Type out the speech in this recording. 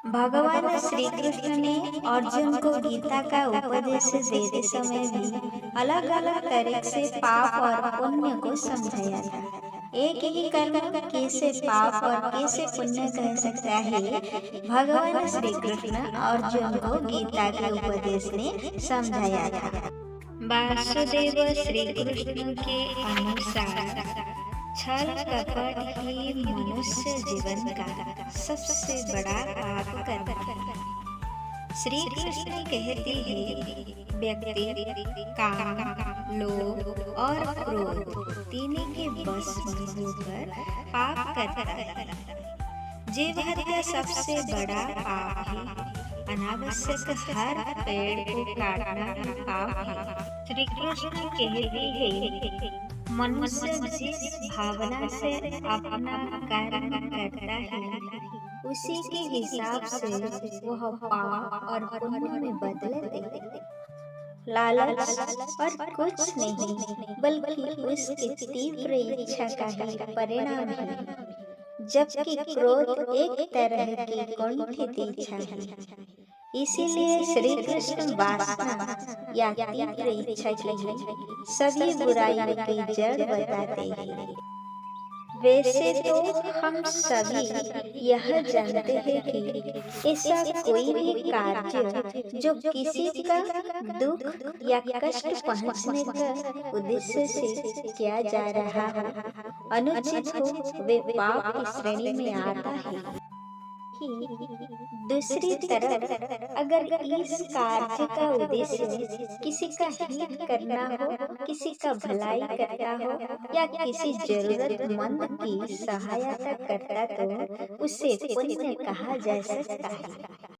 भगवान श्री कृष्ण ने अर्जुन को गीता का उपदेश देते समय भी अलग अलग तरीके से पाप और पुण्य को समझाया था। एक ही कर्म कैसे पाप और कैसे पुण्य कह सकता है, भगवान श्री कृष्ण अर्जुन को गीता के उपदेश ने समझाया था। वासुदेव श्री कृष्ण के अनुसार छल कपट ही मनुष्य जीवन का सबसे बड़ा पाप कर्म है। श्री कृष्ण कहते हैं, व्यक्ति काम, लोभ और क्रोध तीनों के बस में होकर पाप करता है। जीव हत्या सबसे बड़ा पाप है। अनावश्यक हर पेड़ को काटना भी पाप है। श्री कृष्ण कहते हैं, मनुष्य जिस भावना से अपना कर्म करता है, उसी के हिसाब से वह पाप और पुण्य में बदल देते। लालच और कुछ नहीं, बल्कि उसकी तीव्र इच्छा का ही परिणाम है। जबकि क्रोध एक तरह की कुंठित इच्छा है। इसीलिए श्री कृष्ण वासना या तीव्र इच्छा की ही सभी बुराइयों की जड़ बताते हैं। वैसे तो हम सभी यह जानते हैं कि ऐसा कोई भी कार्य जो किसी का दुख या कष्ट पहुंचने का उद्देश्य से किया जा रहा हो, अनुचित हो, वे पाप की श्रेणी में आता है। दूसरी तरफ अगर इस कार्य का उद्देश्य किसी का हित करना हो, किसी का भलाई करना हो या किसी जरूरतमंद की सहायता करता, तो उसे पुण्य कहा जा सकता है।